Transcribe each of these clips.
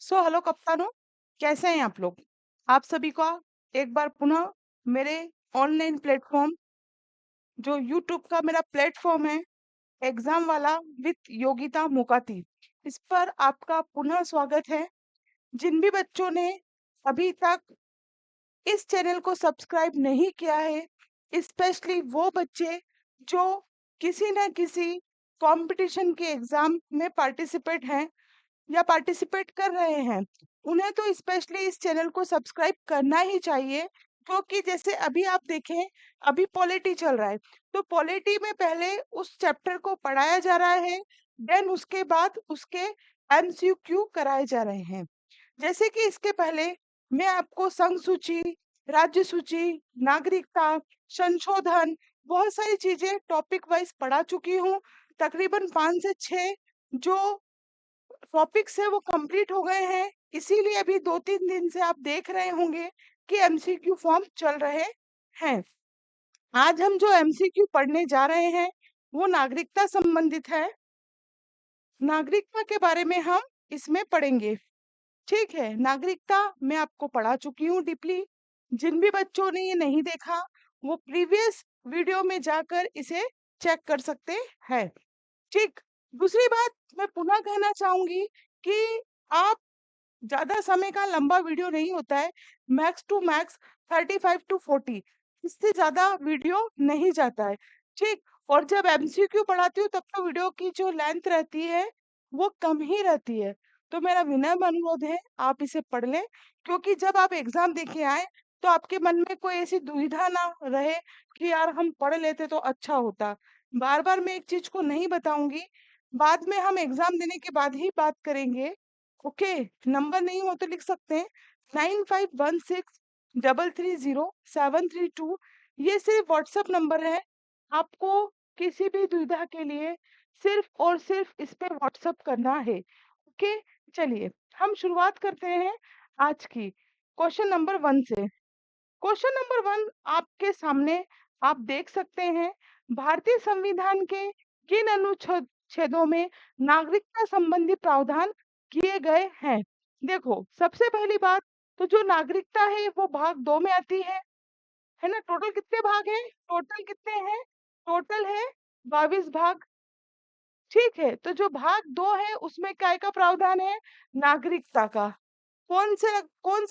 Hello कप्तानों, कैसे हैं आप लोग? आप सभी का एक बार पुनः मेरे ऑनलाइन प्लेटफॉर्म जो यूट्यूब का मेरा प्लेटफॉर्म है एग्जाम वाला विद योगिता मोकाती, इस पर आपका पुनः स्वागत है। जिन भी बच्चों ने अभी तक इस चैनल को सब्सक्राइब नहीं किया है, स्पेशली वो बच्चे जो किसी न किसी कंपटीशन के एग्जाम में पार्टिसिपेट हैं या पार्टिसिपेट कर रहे हैं, उन्हें तो स्पेशली इस चैनल को सब्सक्राइब करना ही चाहिए। क्योंकि जैसे अभी आप देखें, अभी पॉलिटी चल रहा है, तो पॉलिटी में पहले उस चैप्टर को पढ़ाया जा रहा है, देन उसके बाद उसके एमसीक्यू कराए जा रहे हैं। जैसे कि इसके पहले मैं आपको संघ सूची, राज्य सूची, नागरिकता संशोधन, बहुत सारी चीजें टॉपिक वाइज पढ़ा चुकी हूँ। तकरीबन 5 से 6 जो टॉपिक्स है वो कंप्लीट हो गए हैं। इसीलिए अभी 2-3 दिन से आप देख रहे होंगे कि एमसीक्यू फॉर्म चल रहे हैं। आज हम जो एमसीक्यू पढ़ने जा रहे हैं वो नागरिकता संबंधित है। नागरिकता के बारे में हम इसमें पढ़ेंगे। ठीक है, नागरिकता मैं आपको पढ़ा चुकी हूँ डीपली। जिन भी बच्चों ने ये नहीं देखा, वो प्रीवियस वीडियो में जाकर इसे चेक कर सकते हैं। ठीक। दूसरी बात मैं पुनः कहना चाहूंगी कि आप ज्यादा समय का लंबा वीडियो नहीं होता है, मैक्स टू मैक्स 35 to 40, इससे ज्यादा वीडियो नहीं जाता है। ठीक। और जब एमसीक्यू पढ़ाती हूँ तब तो वीडियो की जो लेंथ रहती है वो कम ही रहती है। तो मेरा विनम्र अनुरोध है आप इसे पढ़ लें, क्योंकि जब आप एग्जाम देके आए तो आपके मन में कोई ऐसी दुविधा ना रहे कि यार हम पढ़ लेते तो अच्छा होता। बार बार मैं एक चीज को नहीं बताऊंगी, बाद में हम एग्जाम देने के बाद ही बात करेंगे। ओके। नंबर नहीं हो तो लिख सकते हैं 9516330732। ये सिर्फ व्हाट्सएप नंबर है। आपको किसी भी दुविधा के लिए सिर्फ और सिर्फ इस पे व्हाट्सएप करना है। ओके। चलिए हम शुरुआत करते हैं आज की क्वेश्चन नंबर 1 से। क्वेश्चन नंबर 1 आपके सामने आप देख सकते हैं, भारतीय संविधान के किन अनुच्छेदों में नागरिकता संबंधी प्रावधान किए गए हैं? देखो, सबसे पहली बात तो जो नागरिकता है वो भाग 2 में आती है ना। टोटल कितने भाग हैं? टोटल कितने हैं? टोटल है 22 भाग। ठीक है, तो जो भाग 2 है उसमें काय का प्रावधान है? नागरिकता का। कौन से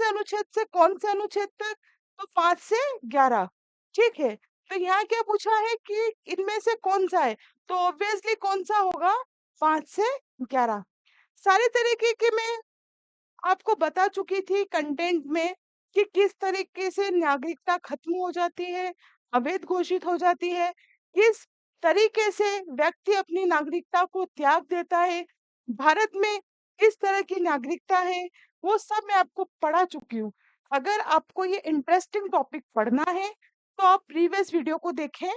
अनुच्छेद से कौन से अनुच्छेद तक? तो 5 से 11। ठीक है, तो यहाँ क्या पूछा है कि इनमें से कौन सा है, तो ऑब्वियसली कौन सा होगा? 5 से 11। सारे तरीके के मैं आपको बता चुकी थी कंटेंट में कि किस तरीके से नागरिकता खत्म हो जाती है, अवैध घोषित हो जाती है, किस तरीके से व्यक्ति अपनी नागरिकता को त्याग देता है, भारत में किस तरह की नागरिकता है, वो सब मैं आपको पढ़ा चुकी हूँ। अगर आपको ये इंटरेस्टिंग टॉपिक पढ़ना है तो आप प्रीवियस वीडियो को देखें।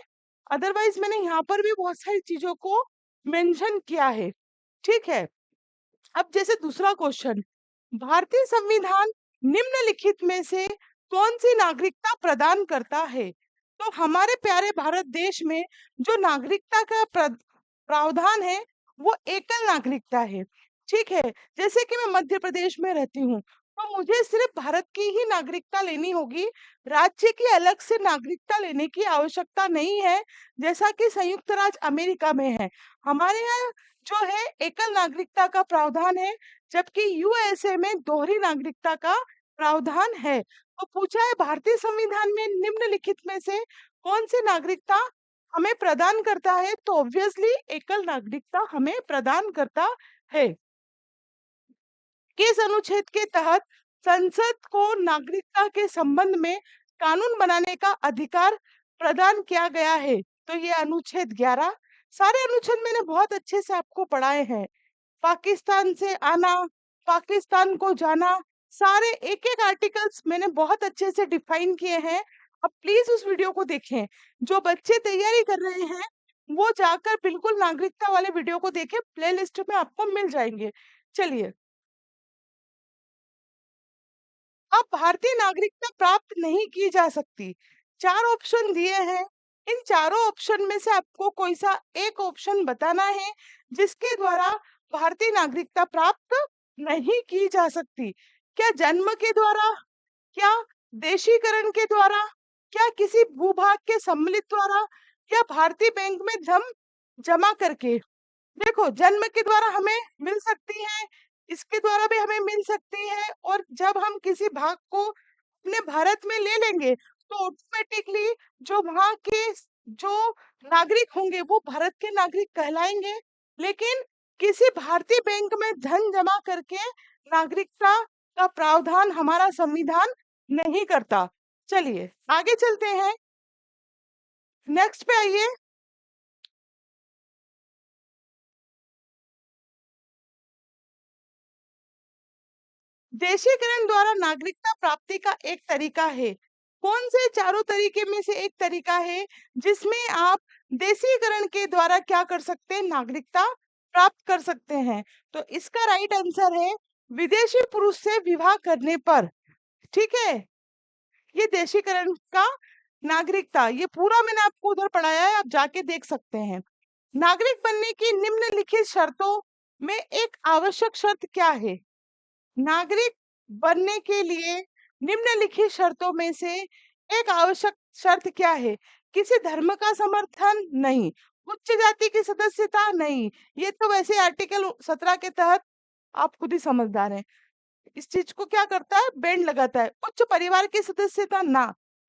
अदरवाइज मैंने यहाँ पर भी बहुत सारी चीजों को मेंशन किया है। ठीक है। अब जैसे दूसरा क्वेश्चन, भारतीय संविधान निम्नलिखित में से कौन सी नागरिकता प्रदान करता है? तो हमारे प्यारे भारत देश में जो नागरिकता का प्रावधान है वो एकल नागरिकता है। ठीक है, जैसे कि मैं मध्य प्रदेश में रहती हूँ तो मुझे सिर्फ भारत की ही नागरिकता लेनी होगी, राज्य की अलग से नागरिकता लेने की आवश्यकता नहीं है, जैसा कि संयुक्त राज्य अमेरिका में है। हमारे यहाँ जो है एकल नागरिकता का प्रावधान है, जबकि यूएसए में दोहरी नागरिकता का प्रावधान है। तो पूछा है भारतीय संविधान में निम्नलिखित में से कौन सी नागरिकता हमें प्रदान करता है? तो ऑब्वियसली एकल नागरिकता हमें प्रदान करता है। किस अनुच्छेद के तहत संसद को नागरिकता के संबंध में कानून बनाने का अधिकार प्रदान किया गया है? तो ये अनुच्छेद 11। सारे अनुच्छेद मैंने बहुत अच्छे से आपको पढ़ाए हैं। पाकिस्तान से आना, पाकिस्तान को जाना, सारे एक एक आर्टिकल्स मैंने बहुत अच्छे से डिफाइन किए हैं। अब प्लीज उस वीडियो को देखें। जो बच्चे तैयारी कर रहे हैं वो जाकर बिल्कुल नागरिकता वाले वीडियो को देखें, प्लेलिस्ट में आपको मिल जाएंगे। चलिए, अब भारतीय नागरिकता प्राप्त नहीं की जा सकती। 4 ऑप्शन दिए हैं। इन चारों ऑप्शन में से आपको कोई सा एक ऑप्शन बताना है जिसके द्वारा भारतीय नागरिकता प्राप्त नहीं की जा सकती। क्या जन्म के द्वारा, क्या देशीकरण के द्वारा, क्या किसी भूभाग के सम्मिलित द्वारा, या भारतीय बैंक में धन जमा करके? देखो, जन्म के द्वारा हमें मिल सकती है, इसके द्वारा भी हमें मिल सकती है, और जब हम किसी भाग को अपने भारत में ले लेंगे तो ऑटोमेटिकली जो वहां के जो नागरिक होंगे वो भारत के नागरिक कहलाएंगे। लेकिन किसी भारतीय बैंक में धन जमा करके नागरिकता का प्रावधान हमारा संविधान नहीं करता। चलिए आगे चलते हैं, नेक्स्ट पे आइए। देशीकरण द्वारा नागरिकता प्राप्ति का एक तरीका है। कौन से चारों तरीके में से एक तरीका है जिसमें आप देशीकरण के द्वारा क्या कर सकते हैं, नागरिकता प्राप्त कर सकते हैं? तो इसका राइट आंसर है विदेशी पुरुष से विवाह करने पर। ठीक है, ये देशीकरण का नागरिकता, ये पूरा मैंने आपको उधर पढ़ाया है, आप जाके देख सकते हैं। नागरिक बनने की निम्नलिखित शर्तों में एक आवश्यक शर्त क्या है? नागरिक बनने के लिए निम्नलिखित शर्तों में से एक आवश्यक शर्त क्या है? किसी धर्म का समर्थन नहीं, उच्च जाति की सदस्यता नहीं, ये तो वैसे आर्टिकल 17 के तहत आप खुद ही समझदार हैं, इस चीज को क्या करता है, बैंड लगाता है। उच्च परिवार की सदस्यता ना,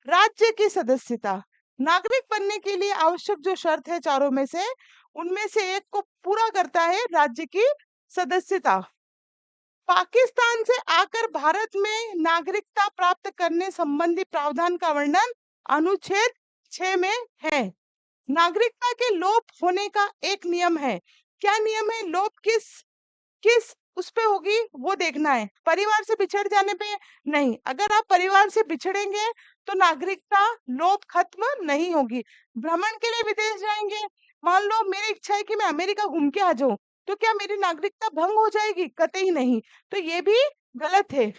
राज्य की सदस्यता। नागरिक बनने के लिए आवश्यक जो शर्त है चारों में से, उनमें से एक को पूरा करता है, राज्य की सदस्यता। पाकिस्तान से आकर भारत में नागरिकता प्राप्त करने संबंधी प्रावधान का वर्णन अनुच्छेद 6 में है। नागरिकता के लोप होने का एक नियम है। क्या नियम है? लोप किस किस उस पे होगी वो देखना है, परिवार से बिछड़ जाने पे नहीं। अगर आप परिवार से बिछड़ेंगे तो नागरिकता लोप खत्म नहीं होगी। भ्रमण के लिए विदेश जाएंगे, मान लो मेरी इच्छा है कि मैं अमेरिका घूम के आ जाऊं, तो क्या मेरी नागरिकता भंग हो जाएगी? कतई नहीं। तो ये भी गलत है।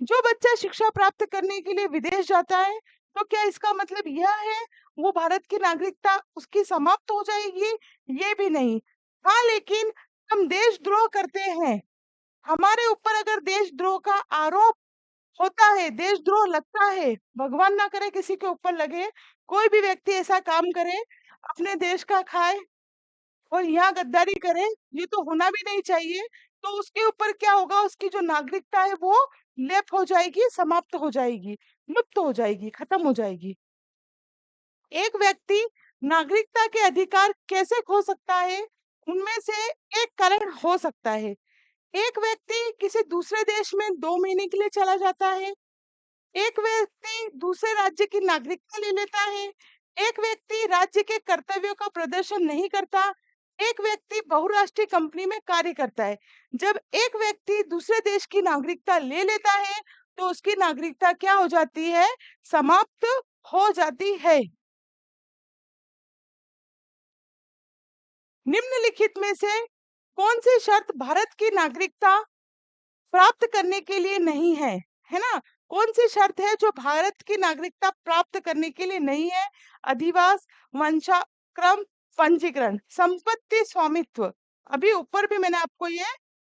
जो बच्चा शिक्षा प्राप्त करने के लिए विदेश जाता है, तो क्या इसका मतलब यह है वो भारत की नागरिकता उसकी समाप्त हो जाएगी? ये भी नहीं। हाँ, लेकिन हम देशद्रोह करते हैं, हमारे ऊपर अगर देशद्रोह का आरोप होता है, देशद्रोह लगता है, भगवान ना करे किसी के ऊपर लगे, कोई भी व्यक्ति ऐसा काम करे, अपने देश का खाए और यहाँ गद्दारी करे, ये तो होना भी नहीं चाहिए। तो उसके ऊपर क्या होगा, उसकी जो नागरिकता है वो लेप हो जाएगी, समाप्त हो जाएगी, लुप्त हो जाएगी, खत्म हो जाएगी। एक व्यक्ति नागरिकता के अधिकार कैसे खो सकता है? उनमें से एक कारण हो सकता है, एक व्यक्ति किसी दूसरे देश में 2 महीने के लिए चला जाता है, एक व्यक्ति दूसरे राज्य की नागरिकता ले लेता है, एक व्यक्ति राज्य के कर्तव्यों का प्रदर्शन नहीं करता, एक व्यक्ति बहुराष्ट्रीय कंपनी में कार्य करता है। जब एक व्यक्ति दूसरे देश की नागरिकता ले लेता है तो उसकी नागरिकता क्या हो जाती है? समाप्त हो जाती है। निम्नलिखित में से कौन सी शर्त भारत की नागरिकता प्राप्त करने के लिए नहीं है? है ना? कौन सी शर्त है जो भारत की नागरिकता प्राप्त करने के लिए नहीं है? अधिवास, वंशाक्रम, पंजीकरण, संपत्ति स्वामित्व। अभी ऊपर भी मैंने आपको ये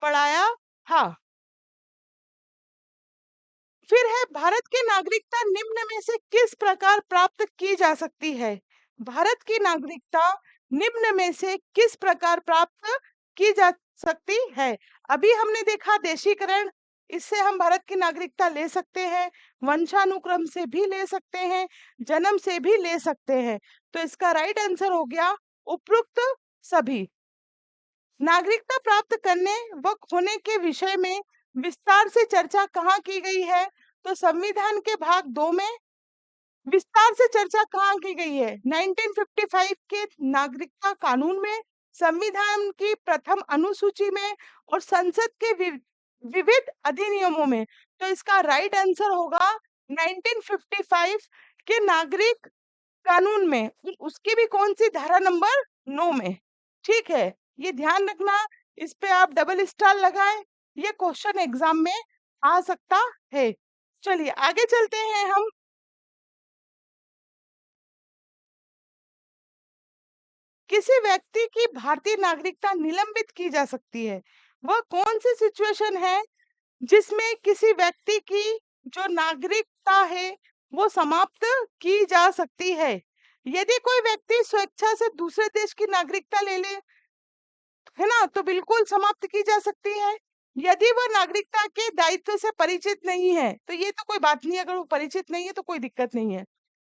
पढ़ाया। हाँ, फिर है भारत की नागरिकता निम्न में से किस प्रकार प्राप्त की जा सकती है? भारत की नागरिकता निम्न में से किस प्रकार प्राप्त की जा सकती है? अभी हमने देखा देशीकरण, इससे हम भारत की नागरिकता ले सकते हैं, वंशानुक्रम से भी ले सकते हैं, जन्म से भी ले सकते हैं। तो इसका राइट आंसर हो गया उपरोक्त सभी। नागरिकता प्राप्त करने व खोने के विषय में विस्तार से चर्चा कहाँ की गई है? तो संविधान के भाग 2 में विस्तार से चर्चा कहाँ की गई है? 1955 के नागरिकता कानून में, संविधान की प्रथम अनुसूची में, और संसद के विविध अधिनियमों में। तो इसका राइट आंसर होगा 1955 के नागरिक कानून में, उसकी भी कौन सी धारा नंबर 9 में। ठीक है, ये ध्यान रखना, इस पे आप डबल स्टार लगाएं, ये क्वेश्चन एग्जाम में आ सकता है। चलिए आगे चलते हैं हम। किसी व्यक्ति की भारतीय नागरिकता निलंबित की जा सकती है। वह कौन सी सिचुएशन है जिसमें किसी व्यक्ति की जो नागरिकता है वो समाप्त की जा सकती है? यदि कोई व्यक्ति स्वेच्छा से दूसरे देश की नागरिकता ले ले, है ना, तो बिल्कुल समाप्त की जा सकती है। यदि वह नागरिकता के दायित्व से परिचित नहीं है, तो ये तो कोई बात नहीं, अगर वो परिचित नहीं है तो कोई दिक्कत नहीं है।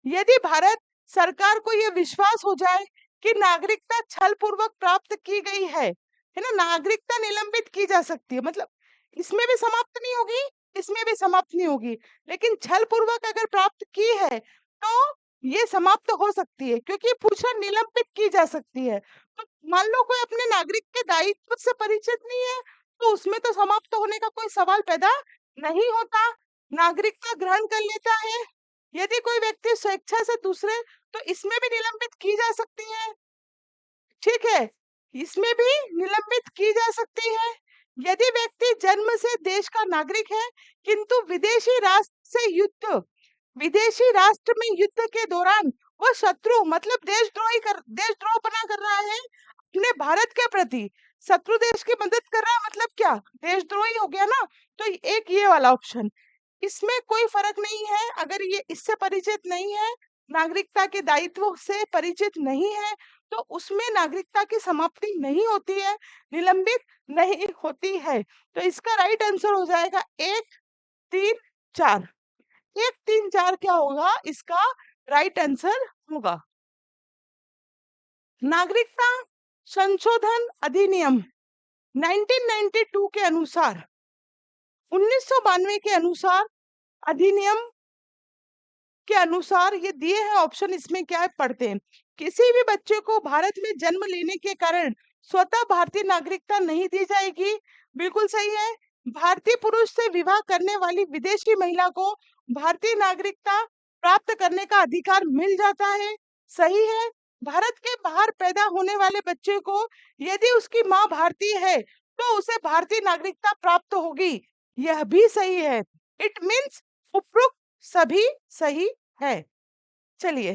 यदि भारत सरकार को यह विश्वास हो जाए कि नागरिकता छल पूर्वक प्राप्त की गई है ना, नागरिकता निलंबित की जा सकती है, मतलब इसमें भी समाप्त नहीं होगी, इसमें भी समाप्त नहीं होगी, लेकिन छल पूर्वक अगर प्राप्त की है तो ये समाप्त हो सकती है, क्योंकि पूछा निलंबित की जा सकती है। तो मान लो कोई अपने नागरिक के दायित्व से परिचित नहीं है, तो उसमें तो समाप्त होने का कोई सवाल पैदा नहीं होता, नागरिकता ग्रहण कर लेता है। यदि कोई व्यक्ति स्वेच्छा से दूसरे, तो इसमें भी निलंबित की जा सकती है, ठीक है, इसमें भी निलंबित की जा सकती है। यदि व्यक्ति जन्म से देश का नागरिक है किंतु विदेशी राष्ट्र में युद्ध के दौरान वो शत्रु, मतलब देशद्रोहपना कर रहा है अपने भारत के प्रति, शत्रु देश की मदद कर रहा है, मतलब क्या, देशद्रोही हो गया ना। तो एक ये वाला ऑप्शन, इसमें कोई फर्क नहीं है, अगर ये इससे परिचित नहीं है, नागरिकता के दायित्व से परिचित नहीं है, तो उसमें नागरिकता की समाप्ति नहीं होती है, निलंबित नहीं होती है। तो इसका राइट आंसर हो जाएगा 1, 3, 4। 1, 3, 4 क्या होगा इसका राइट आंसर होगा। नागरिकता संशोधन अधिनियम 1992 के अनुसार, 1992 के अनुसार, अधिनियम के अनुसार ये दिए हैं ऑप्शन, इसमें क्या है पढ़ते हैं। किसी भी बच्चे को भारत में जन्म लेने के कारण स्वतः भारतीय नागरिकता नहीं दी जाएगी, बिल्कुल सही है। भारतीय पुरुष से विवाह करने वाली विदेशी महिला को भारतीय नागरिकता प्राप्त करने का अधिकार मिल जाता है, सही है। भारत के बाहर पैदा होने वाले बच्चे को यदि उसकी माँ भारतीय है तो उसे भारतीय नागरिकता प्राप्त होगी, यह भी सही है। इट मीन्स उपरोक्त सभी सही है। चलिए,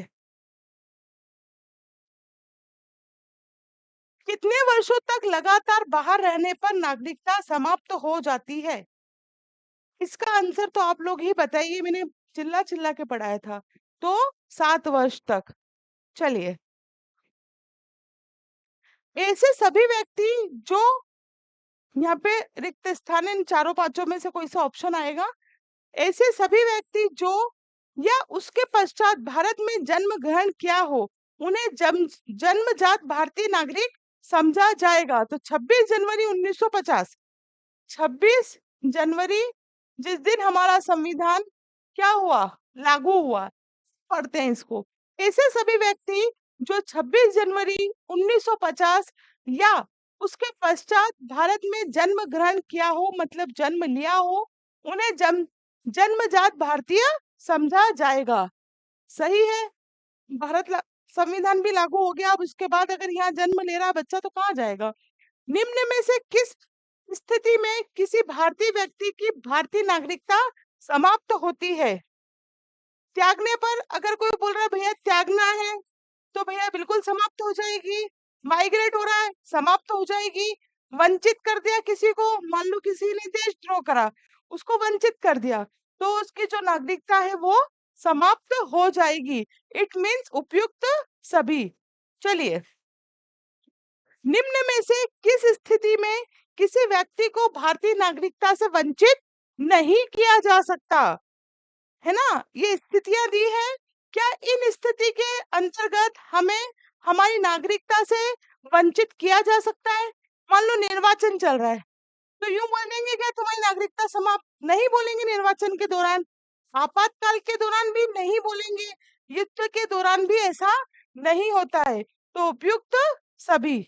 कितने वर्षों तक लगातार बाहर रहने पर नागरिकता समाप्त हो जाती है? इसका आंसर तो आप लोग ही बताइए, मैंने चिल्ला चिल्ला के पढ़ाया था। तो 7 वर्ष तक। चलिए, ऐसे सभी व्यक्ति जो, यहाँ पे रिक्त स्थान इन चारों पांचों में से कोई सा ऑप्शन आएगा, ऐसे सभी व्यक्ति जो या उसके पश्चात भारत में जन्म ग्रहण किया हो उन्हें जन्मजात भारतीय नागरिक समझा जाएगा। तो 26 जनवरी 1950, 26 जनवरी, जिस दिन हमारा संविधान क्या हुआ, लागू हुआ, पढ़ते हैं इसको। ऐसे सभी व्यक्ति जो 26 जनवरी 1950 या उसके पश्चात भारत में जन्म ग्रहण किया हो, मतलब जन्म लिया हो, उन्हें जन्मजात भारतीय समझा जाएगा, सही है। संविधान भी लागू हो गया, अब उसके बाद अगर यहाँ जन्म ले रहा है बच्चा तो कहाँ जाएगा। निम्न में से किस स्थिति में किसी भारतीय व्यक्ति की भारतीय नागरिकता समाप्त होती है? त्यागने पर, अगर कोई बोल रहा है भैया त्यागना है, तो भैया बिल्कुल समाप्त हो जाएगी। माइग्रेट हो रहा है, समाप्त हो जाएगी। वंचित कर दिया किसी को, मान लो किसी ने देशद्रोह करा, उसको वंचित कर दिया, तो उसकी जो नागरिकता है वो समाप्त हो जाएगी। इट मीन्स उपयुक्त सभी। चलिए, निम्न में से किस स्थिति में किसी व्यक्ति को भारतीय नागरिकता से वंचित नहीं किया जा सकता, है ना, ये स्थितियां दी है। क्या इन स्थिति के अंतर्गत हमें हमारी नागरिकता से वंचित किया जा सकता है? मान लो निर्वाचन चल रहा है, तो यूं बोलेंगे क्या तुम्हारी नागरिकता समाप्त, नहीं बोलेंगे निर्वाचन के दौरान, आपातकाल के दौरान भी नहीं बोलेंगे, युद्ध के दौरान भी ऐसा नहीं होता है। तो उपयुक्त सभी।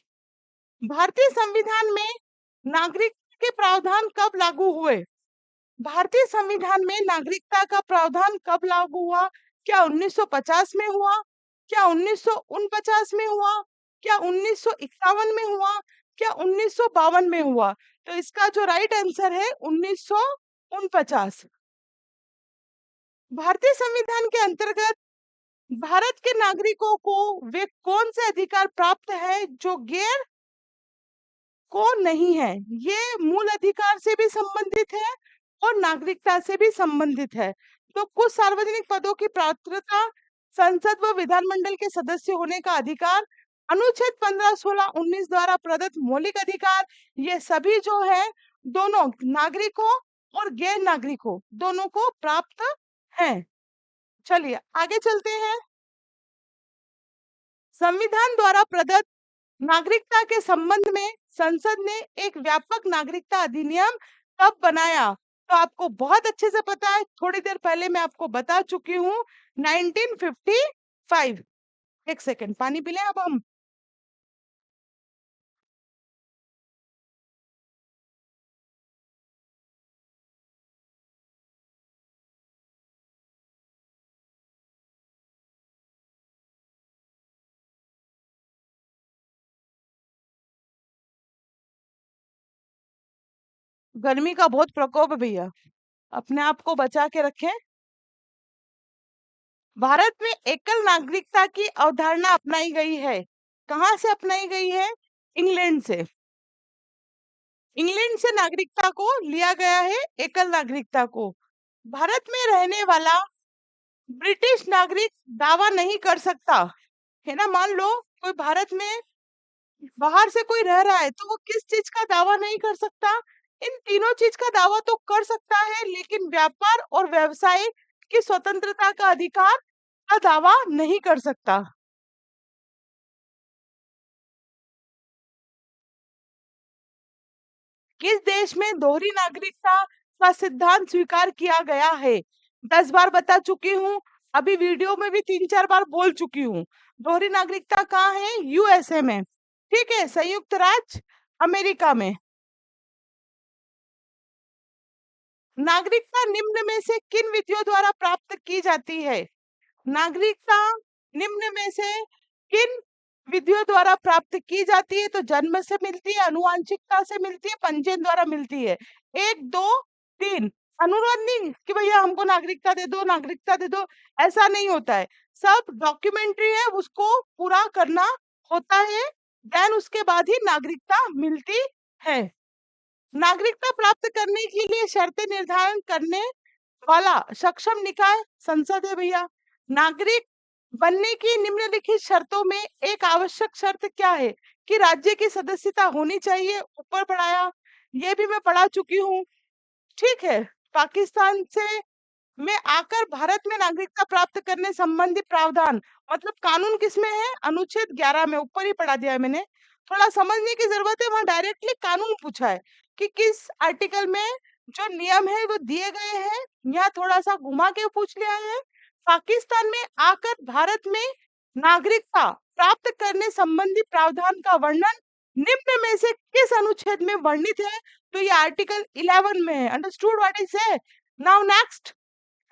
भारतीय संविधान में नागरिकता के प्रावधान कब लागू हुए? भारतीय संविधान में नागरिकता का प्रावधान कब लागू हुआ? क्या 1950 में हुआ? क्या 1949 में हुआ? क्या 1951 में हुआ? क्या 1952 में हुआ? तो इसका जो राइट आंसर है 1949। भारतीय संविधान के अंतर्गत भारत के नागरिकों को वे कौन से अधिकार प्राप्त है जो गैर कौन नहीं है। ये मूल अधिकार से भी संबंधित है और नागरिकता से भी संबंधित है। तो कुछ सार्वजनिक पदों की पात्रता, संसद व विधानमंडल के सदस्य होने का अधिकार, अनुच्छेद 15, 16, 19 द्वारा प्रदत्त मौलिक अधिकार, ये सभी जो है दोनों नागरिकों और गैर नागरिकों दोनों को प्राप्त है। चलिए आगे चलते हैं। संविधान द्वारा प्रदत्त नागरिकता के संबंध में संसद ने एक व्यापक नागरिकता अधिनियम कब बनाया? तो आपको बहुत अच्छे से पता है, थोड़ी देर पहले मैं आपको बता चुकी हूँ, 1955। एक सेकंड पानी पी लें अब हम। गर्मी का बहुत प्रकोप है भैया, अपने आप को बचा के रखें। भारत में एकल नागरिकता की अवधारणा अपनाई गई है। कहाँ से अपनाई गई है? इंग्लैंड से। इंग्लैंड से नागरिकता को लिया गया है, एकल नागरिकता को। भारत में रहने वाला ब्रिटिश नागरिक दावा नहीं कर सकता, है ना। मान लो कोई भारत में बाहर से कोई रह रहा है तो वो किस चीज का दावा नहीं कर सकता? इन तीनों चीज का दावा तो कर सकता है, लेकिन व्यापार और व्यवसाय की स्वतंत्रता का अधिकार का दावा नहीं कर सकता। किस देश में दोहरी नागरिकता का सिद्धांत स्वीकार किया गया है? 10 बार बता चुकी हूँ, अभी वीडियो में भी 3-4 बार बोल चुकी हूँ। दोहरी नागरिकता कहाँ है? यूएसए में, ठीक है, संयुक्त राज्य अमेरिका में। नागरिकता निम्न में से किन विधियों द्वारा प्राप्त की जाती है? नागरिकता निम्न में से किन विधियों द्वारा प्राप्त की जाती है? तो जन्म से मिलती है, अनुवांशिकता से मिलती है, पंजीयन द्वारा मिलती है। 1, 2, 3। अनुरोध नहीं कि भैया हमको नागरिकता दे दो, नागरिकता दे दो, ऐसा नहीं होता है। सब डॉक्यूमेंट्री है, उसको पूरा करना होता है, देन उसके बाद ही नागरिकता मिलती है। नागरिकता प्राप्त करने के लिए शर्तें निर्धारण करने वाला सक्षम निकाय संसद है भैया। नागरिक बनने की निम्नलिखित शर्तों में एक आवश्यक शर्त क्या है? कि राज्य की सदस्यता होनी चाहिए, ऊपर पढ़ाया, ये भी मैं पढ़ा चुकी हूँ, ठीक है। पाकिस्तान से में आकर भारत में नागरिकता प्राप्त करने संबंधी प्रावधान, मतलब कानून किसमें है? अनुच्छेद 11 में, ऊपर ही पढ़ा दिया है मैंने। थोड़ा समझने की जरूरत है, वहां डायरेक्टली कानून पूछा है कि किस आर्टिकल में जो नियम है वो दिए गए हैं, यहाँ थोड़ा सा घुमा के पूछ लिया है। पाकिस्तान में आकर भारत में नागरिकता प्राप्त करने संबंधी प्रावधान का वर्णन निम्न में से किस अनुच्छेद में वर्णित है? तो ये आर्टिकल 11 में है। अंडरस्टूड व्हाट इज है? नाउ नेक्स्ट,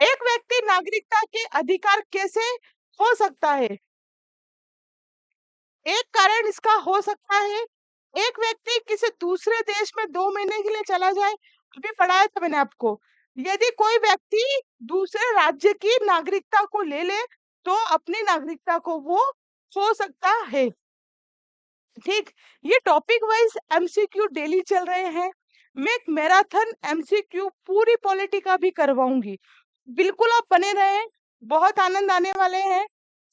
एक व्यक्ति नागरिकता के अधिकार कैसे हो सकता है? एक कारण इसका हो सकता है, एक व्यक्ति किसी दूसरे देश में 2 महीने के लिए चला जाए, अभी पढ़ाया था मैंने आपको। यदि कोई व्यक्ति दूसरे राज्य की नागरिकता को ले ले तो अपनी नागरिकता को वो खो सकता है। ठीक, ये टॉपिक वाइज एमसीक्यू डेली चल रहे हैं। मैं एक मैराथन एमसीक्यू पूरी पॉलिटी का भी करवाऊंगी, बिल्कुल आप बने रहें, बहुत आनंद आने वाले हैं।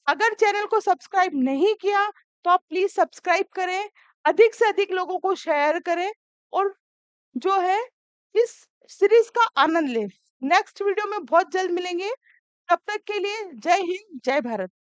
अगर चैनल को सब्सक्राइब नहीं किया तो आप प्लीज सब्सक्राइब करें, अधिक से अधिक लोगों को शेयर करें और जो है इस सीरीज का आनंद लें। नेक्स्ट वीडियो में बहुत जल्द मिलेंगे, तब तक के लिए जय हिंद, जय भारत।